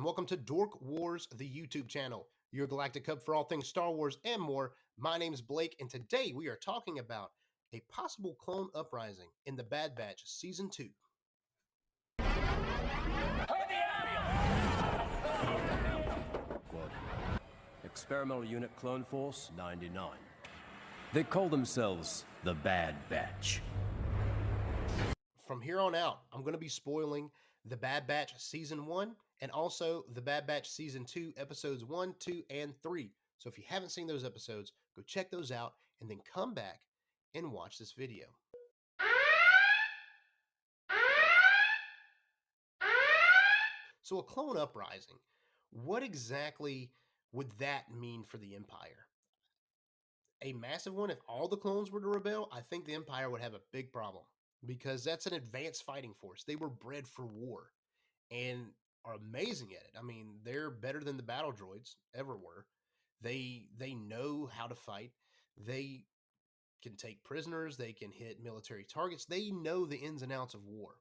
welcome to Dork Wars, the YouTube channel, your galactic hub for all things Star Wars and more. My name is Blake, and today we are talking about a possible clone uprising in the Bad Batch Season 2. Squad. Experimental Unit Clone Force 99. They call themselves the Bad Batch. From here on out, I'm going to be spoiling the Bad Batch Season 1 and also the Bad Batch Season 2 Episodes 1, 2, and 3. So if you haven't seen those episodes, go check those out and then come back and watch this video. So a clone uprising, what exactly would that mean for the Empire? A massive one. If all the clones were to rebel, I think the Empire would have a big problem because that's an advanced fighting force. They were bred for war and are amazing at it. I mean, they're better than the battle droids ever were. They know how to fight. They can take prisoners. They can hit military targets. They know the ins and outs of war.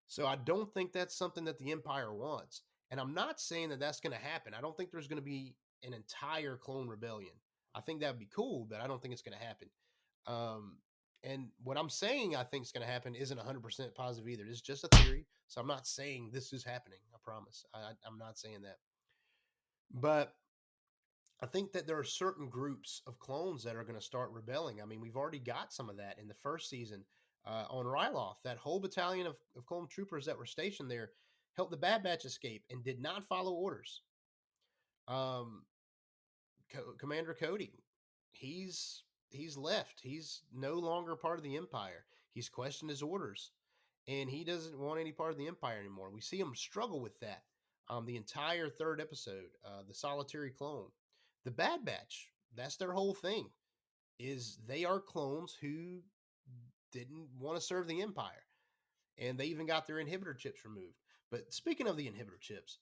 So I don't think that's something that the Empire wants. And I'm not saying that that's going to happen. I don't think there's going to be an entire clone rebellion. I think that would be cool, but I don't think it's going to happen. And what I'm saying I think is going to happen isn't 100% positive either. It's just a theory. So I'm not saying this is happening. I promise. I'm not saying that. But I think that there are certain groups of clones that are going to start rebelling. I mean, we've already got some of that in the first season on Ryloth. That whole battalion of clone troopers that were stationed there helped the Bad Batch escape and did not follow orders. Commander Cody, he's left. He's no longer part of the Empire. He's questioned his orders, and he doesn't want any part of the Empire anymore. We see him struggle with that. The entire third episode, the solitary clone, the Bad Batch. That's their whole thing. Is they are clones who didn't want to serve the Empire, and they even got their inhibitor chips removed. But speaking of the inhibitor chips,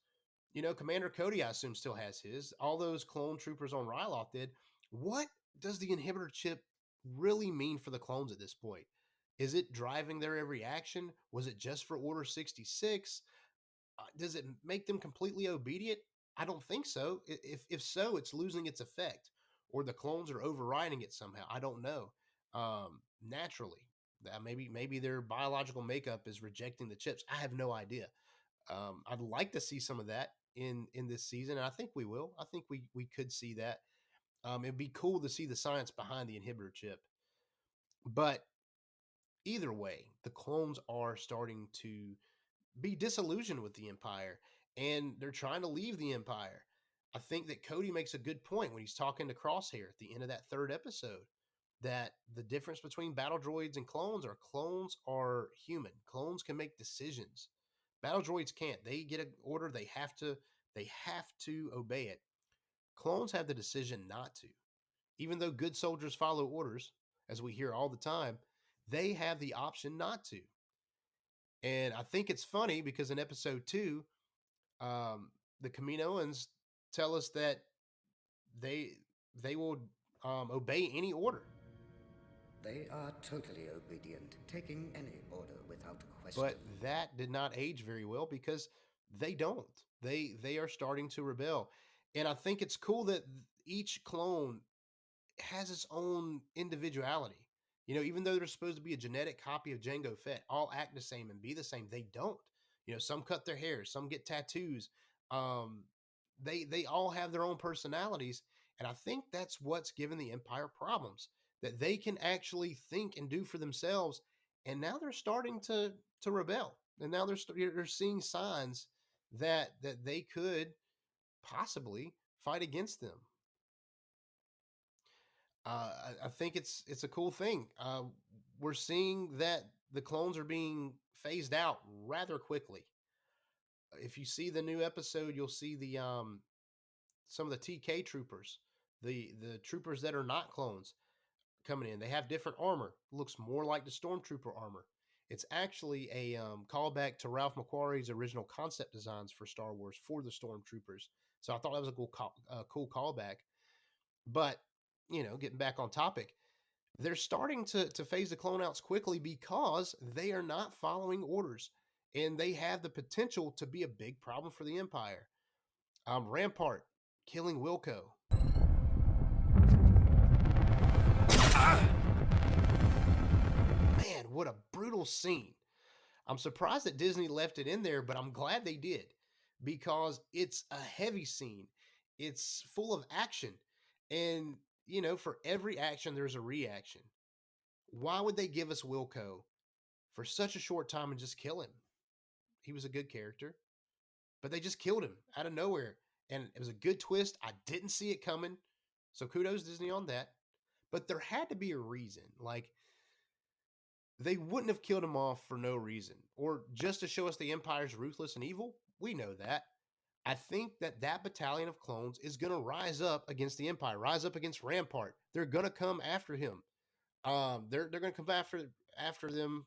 you know, Commander Cody, I assume, still has his. All those clone troopers on Ryloth did. What does the inhibitor chip really mean for the clones at this point? Is it driving their every action? Was it just for Order 66? Does it make them completely obedient? I don't think so. If so, it's losing its effect, or the clones are overriding it somehow. I don't know. Naturally, maybe their biological makeup is rejecting the chips. I have no idea. I'd like to see some of that in this season, and I think we will. I think we could see that. It'd be cool to see the science behind the inhibitor chip. But either way, the clones are starting to be disillusioned with the Empire, and they're trying to leave the Empire. I think that Cody makes a good point when he's talking to Crosshair at the end of that third episode, that the difference between battle droids and clones are human. Clones can make decisions. Battle droids can't. They get an order, they have to obey it. Clones have the decision not to. Even though good soldiers follow orders, as we hear all the time, they have the option not to. And I think it's funny because in episode 2, the Kaminoans tell us that they will obey any order. They are totally obedient, taking any order without question. But that did not age very well because they don't. They are starting to rebel. And I think it's cool that each clone has its own individuality. You know, even though they're supposed to be a genetic copy of Jango Fett, all act the same and be the same, they don't. You know, some cut their hair, some get tattoos. They all have their own personalities, and I think that's what's given the Empire problems, that they can actually think and do for themselves. And now they're starting to rebel, and now they're seeing signs that they could possibly fight against them. I think it's a cool thing. We're seeing that the clones are being phased out rather quickly. If you see the new episode, you'll see the some of the TK troopers, the troopers that are not clones coming in. They have different armor. It looks more like the Stormtrooper armor. It's actually a callback to Ralph McQuarrie's original concept designs for Star Wars for the Stormtroopers. So I thought that was a cool callback. But, you know, getting back on topic, they're starting to phase the clone outs quickly because they are not following orders. and they have the potential to be a big problem for the Empire. Rampart killing Wilco. Man, what a brutal scene. I'm surprised that Disney left it in there, but I'm glad they did because it's a heavy scene. It's full of action. And, you know, for every action, there's a reaction. Why would they give us Wilco for such a short time and just kill him? He was a good character, but they just killed him out of nowhere. And it was a good twist. I didn't see it coming. So kudos Disney on that. But there had to be a reason. Like, they wouldn't have killed him off for no reason or just to show us the Empire's ruthless and evil. We know that. I think that that battalion of clones is going to rise up against the Empire, rise up against Rampart. They're going to come after him. They're going to come after them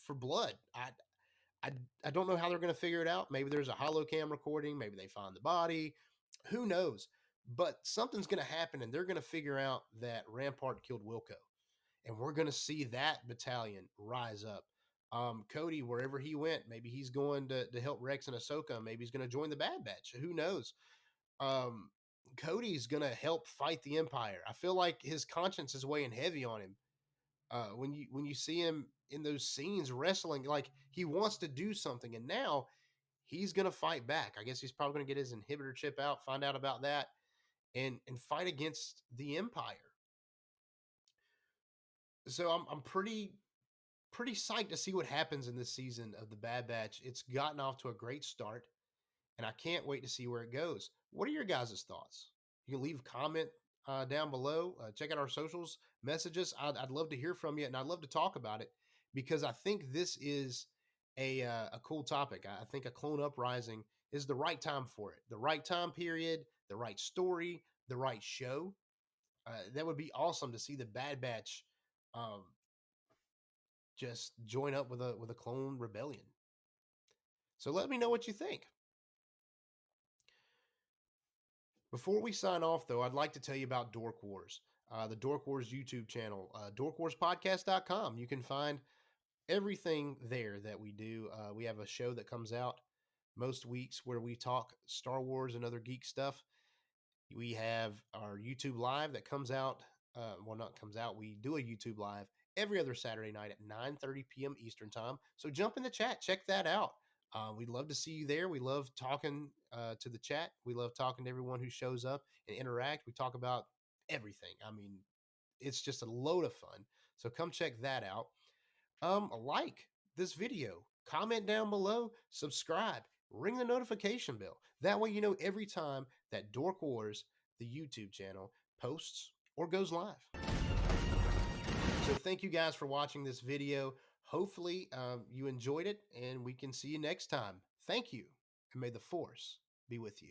for blood. I don't know how they're going to figure it out. Maybe there's a holocam recording. Maybe they find the body. Who knows? But something's going to happen, and they're going to figure out that Rampart killed Wilco, and we're going to see that battalion rise up. Cody, wherever he went, maybe he's going to help Rex and Ahsoka. Maybe he's going to join the Bad Batch. Who knows? Cody's going to help fight the Empire. I feel like his conscience is weighing heavy on him. When you see him in those scenes wrestling, like he wants to do something, and now he's going to fight back. I guess he's probably going to get his inhibitor chip out, find out about that, and fight against the Empire. So I'm pretty psyched to see what happens in this season of the Bad Batch. It's gotten off to a great start, and I can't wait to see where it goes. What are your guys' thoughts? You can leave a comment down below. Check out our socials, messages. I'd love to hear from you, and I'd love to talk about it because I think this is a cool topic. I think a Clone Uprising is the right time for it, the right time period, the right story, the right show. That would be awesome to see the Bad Batch just join up with a clone rebellion. So let me know what you think. Before we sign off, though, I'd like to tell you about Dork Wars, the Dork Wars YouTube channel, dorkwarspodcast.com. You can find everything there that we do. We have a show that comes out most weeks where we talk Star Wars and other geek stuff. We have our YouTube live that comes out. We do a YouTube live every other Saturday night at 9:30 p.m. Eastern time. So jump in the chat, check that out. We'd love to see you there. We love talking to the chat. We love talking to everyone who shows up and interact. We talk about everything. I mean, it's just a load of fun. So come check that out. Like this video, comment down below, subscribe, ring the notification bell. That way you know every time that Dork Wars, the YouTube channel, posts or goes live. So thank you guys for watching this video. Hopefully you enjoyed it, and we can see you next time. Thank you, and may the Force be with you.